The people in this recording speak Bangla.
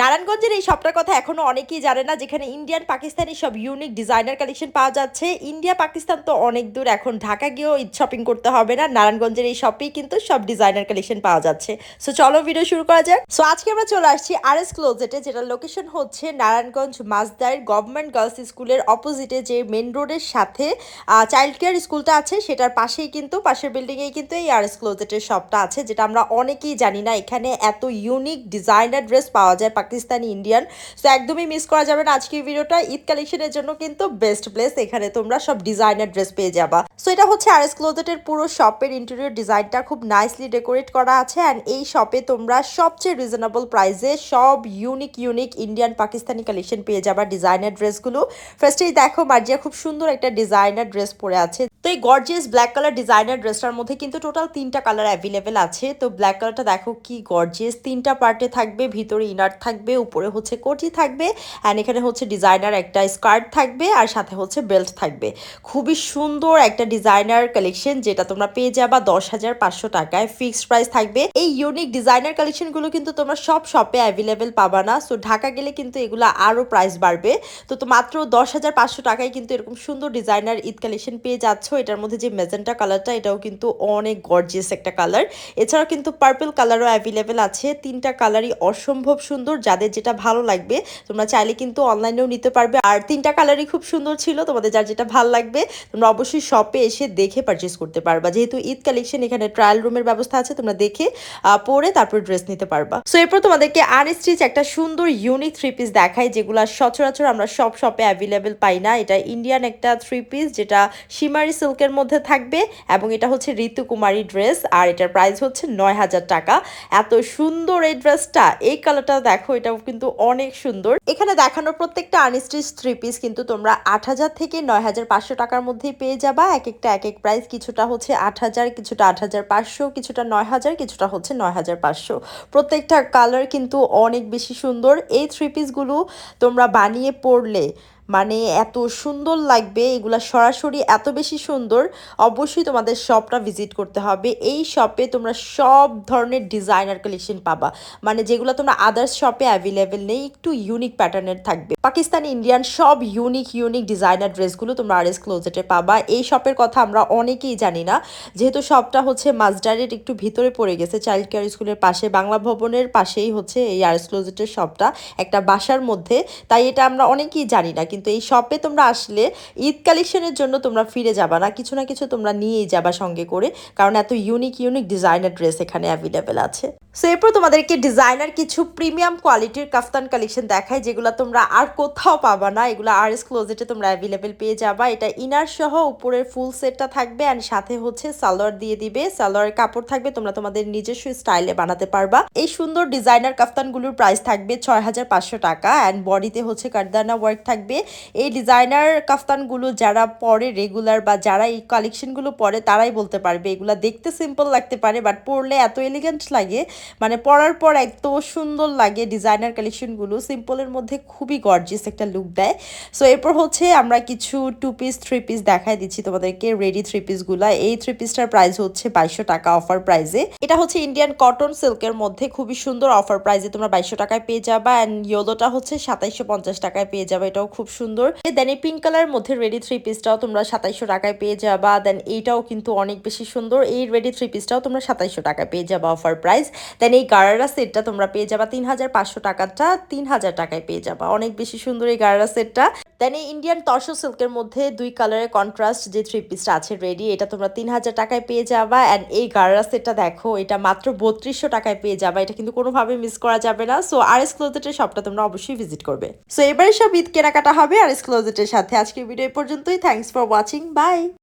নারায়ণগঞ্জের এই শপটার কথা এখনো অনেকেই জানে না, যেখানে ইন্ডিয়ান পাকিস্তানি সব ইউনিক ডিজাইনার কালেকশন পাওয়া যাচ্ছে। ইন্ডিয়া পাকিস্তান তো অনেক দূর, এখন ঢাকা গিয়েও ঈদ শপিং করতে হবে না, নারায়ণগঞ্জের এই শপেই কিন্তু সব ডিজাইনার কালেকশন পাওয়া যাচ্ছে। সো চলো ভিডিও শুরু করা যাক। সো আজকে আমরা চলে আসছি RS ক্লোজেটে, যেটা লোকেশন হচ্ছে নারায়ণগঞ্জ মাজদার গভর্নমেন্ট গার্লস স্কুলের অপোজিটে, যে মেন রোডের সাথে চাইল্ড কেয়ার স্কুলটা আছে সেটার পাশেই কিন্তু, পাশের বিল্ডিংয়েই কিন্তু এই RS ক্লোজেটের শপটা আছে, যেটা আমরা অনেকেই জানি না এখানে এত ইউনিক ডিজাইনার ড্রেস পাওয়া যায় পাকিস্তানি ইন্ডিয়ান। সো একদমই মিস করা যাবে না আজকের ভিডিওটা। ঈদ কালেকশনের জন্য কিন্তু বেস্ট প্লেস, এখানে তোমরা সব ডিজাইনার ড্রেস পেয়ে যাবা। সো এটা হচ্ছে RS ক্লোজেটের পুরো শপের ইন্টেরিয়র ডিজাইনটা খুব নাইসলি ডেকোরেট করা আছে। অ্যান্ড এই শপে তোমরা সবচেয়ে রিজনেবল প্রাইসে সব ইউনিক ইন্ডিয়ান পাকিস্তানি কালেকশন পেয়ে যাবা, ডিজাইনার ড্রেসগুলো। ফার্স্টেই দেখো মার্জিয়া খুব সুন্দর একটা ডিজাইনার ড্রেস পরে আছে। তো এই গর্জিয়াস ব্ল্যাক কালার ডিজাইনার ড্রেসটার মধ্যে কিন্তু টোটাল 3টা কালার অ্যাভেলেবেল আছে। তো ব্ল্যাক কালারটা দেখো কি গর্জিয়াস, 3টা পার্টে থাকবে, ভিতরে ইনার থাকবে, উপরে হচ্ছে কোটি থাকবে, অ্যান্ড এখানে হচ্ছে ডিজাইনার একটা স্কার্ট থাকবে, আর সাথে হচ্ছে বেল্ট থাকবে। খুবই সুন্দর একটা ডিজাইনার কালেকশন, যেটা তোমরা পেয়ে যাবা 10,500 টাকায়, ফিক্সড প্রাইস থাকবে। এই ইউনিক ডিজাইনার কালেকশনগুলো কিন্তু তোমরা সব শপে অ্যাভেলেবেল পাবা না। সো ঢাকা গেলে কিন্তু এগুলো আরও প্রাইস বাড়বে। তো মাত্র 10,500 টাকায় কিন্তু এরকম সুন্দর ডিজাইনার ঈদ কালেকশন পেয়ে যাচ্ছ। এটার মধ্যে যে মেজেন্টা কালারটা, এটাও কিন্তু অনেক গর্জিয়াস একটা কালার। এছাড়াও কিন্তু পার্পল কালারও অ্যাভেলেবেল আছে। 3টা কালারই অসম্ভব সুন্দর, যাদের যেটা ভালো লাগবে তোমরা চাইলে কিন্তু অনলাইনেও নিতে পারবে। আর 3টা কালারই খুব সুন্দর ছিল, তোমাদের যার যেটা ভালো লাগবে তোমরা অবশ্যই শপে এসে দেখে পারচেস করতে পারবা। যেহেতু ঈদ কালেকশন, এখানে ট্রায়াল রুমের ব্যবস্থা আছে, তোমরা দেখে পরে তারপর ড্রেস নিতে পারবা। সো এরপর তোমাদেরকে আনস্টিচ একটা সুন্দর ইউনিক 3 পিস দেখাই, যেগুলো সচরাচর আমরা সব শপে অ্যাভেলেবেল পাই না। এটা ইন্ডিয়ান একটা 3 পিস, যেটা শিমারি সিল্কের মধ্যে থাকবে, এবং এটা হচ্ছে ঋতুকুমারী ড্রেস, আর এটার প্রাইস হচ্ছে 9,000 টাকা। এত সুন্দর এই ড্রেসটা, এই কালারটা দেখো, এটাও কিন্তু অনেক সুন্দর। এখানে দেখানো প্রত্যেকটা আনস্টিচ 3 পিস কিন্তু তোমরা 8,000 থেকে 9,500 টাকার মধ্যেই পেয়ে যাবা। এক একটা এক এক প্রাইস, কিছুটা হচ্ছে 8,000, কিছুটা 8,500, কিছুটা 9,000, কিছুটা হচ্ছে 9,500। প্রত্যেকটা কালার কিন্তু অনেক বেশি সুন্দর। এই 3 পিসগুলো তোমরা বানিয়ে পরলে মানে এত সুন্দর লাগবে, এগুলা সরাসরি এত বেশি সুন্দর। অবশ্যই তোমাদের শপটা ভিজিট করতে হবে। এই শপে তোমরা সব ধরনের ডিজাইনার কালেকশন পাবা, মানে যেগুলো তোমরা আদার্স শপে অ্যাভেলেবেল নেই, একটু ইউনিক প্যাটার্নের থাকবে। পাকিস্তানি ইন্ডিয়ান সব ইউনিক ডিজাইনার ড্রেসগুলো তোমরা RS ক্লোজেটে পাবা। এই শপের কথা আমরা অনেকেই জানি না, যেহেতু শপটা হচ্ছে মাজদারের একটু ভিতরে পড়ে গেছে, চাইল্ড কেয়ার স্কুলের পাশে, বাংলা ভবনের পাশেই হচ্ছে এই RS ক্লোজেটের শপটা, একটা বাসার মধ্যে। তাই এটা আমরা অনেকেই জানি না, কিন্তু এই শপে তোমরা আসলে ঈদ কালেকশনের জন্য তোমরা ফিরে যাবা না, কিছু না কিছু তোমরা নিয়েই যাবা সঙ্গে করে, কারণ এত ইউনিক ডিজাইনার ড্রেস এখানে অ্যাভেলেবেল আছে। সো এরপর তোমাদেরকে ডিজাইনার কিছু প্রিমিয়াম কোয়ালিটির কাফতান কালেকশন দেখায়, যেগুলো তোমরা আর কোথাও পাবা না। এগুলো RS ক্লোজেটে তোমরা অ্যাভেলেবেল পেয়ে যাবা। এটা ইনার সহ উপরের ফুল সেটটা থাকবে, অ্যান্ড সাথে হচ্ছে সালোয়ার দিয়ে দিবে, সালোয়ারের কাপড় থাকবে, তোমরা তোমাদের নিজস্ব স্টাইলে বানাতে পারবা। এই সুন্দর ডিজাইনার কাফতানগুলোর প্রাইস থাকবে 6,500 টাকা, অ্যান্ড বডিতে হচ্ছে কারদানা ওয়ার্ক থাকবে। এই ডিজাইনার কাফতানগুলো যারা পরে রেগুলার, বা যারা এই কালেকশনগুলো পরে, তারাই বলতে পারবে এগুলো দেখতে সিম্পল লাগতে পারে, বাট পরলে এত এলিগেন্ট লাগে, মানে পরার পর এত সুন্দর লাগে। ডিজাইনার কালেকশনগুলো সিম্পলের মধ্যে খুবই গর্জিয়াস একটা লুক দেয়। সো এরপর হচ্ছে আমরা কিছু 2 পিস 3 পিস দেখাই দিচ্ছি তোমাদেরকে, রেডি 3 পিসগুলা। এই 3 পিসটার প্রাইস হচ্ছে 2,200 টাকা অফার প্রাইসে। এটা হচ্ছে ইন্ডিয়ান কটন সিল্কের মধ্যে, খুবই সুন্দর অফার প্রাইসে তোমরা 2,200 টাকায় পেয়ে যাবা। অ্যান্ড ইয়েলোটা হচ্ছে 2,750 টাকায় পেয়ে যাবা, এটাও খুব সুন্দর। দেন এই পিঙ্ক কালারের মধ্যে রেডি 3 পিসটাও তোমরা 2,700 টাকায় পেয়ে যাবা। দেন এইটাও কিন্তু অনেক বেশি সুন্দর, এই রেডি 3 পিসটাও তোমরা 2,700 টাকায় পেয়ে যাবা অফার প্রাইস। দেন এই গারারা সেটটা তোমরা পেয়ে যাবা 3,500 টাকাটা 3,000 টাকায় পেয়ে যাবা, অনেক বেশি সুন্দর এই গারারা সেটটা। দেন এই ইন্ডিয়ান তসর সিল্কের মধ্যে 2 কালারের কন্ট্রাস্ট যে 3 পিসটা আছে রেডি, এটা তোমরা 3,000 টাকায় পেয়ে যাবা। অ্যান্ড এই গারারা সেটটা দেখো, এটা মাত্র 3,200 টাকায় পেয়ে যাবা, এটা কিন্তু কোনোভাবে মিস করা যাবে না। সো RS ক্লোজেটের শপটা তোমরা অবশ্যই ভিজিট করবে। সো এবারে সব ঈদ কেনাকাটা হবে RS ক্লোজেটের সাথে। আজকের ভিডিও এই পর্যন্তই। Thanks for watching, by.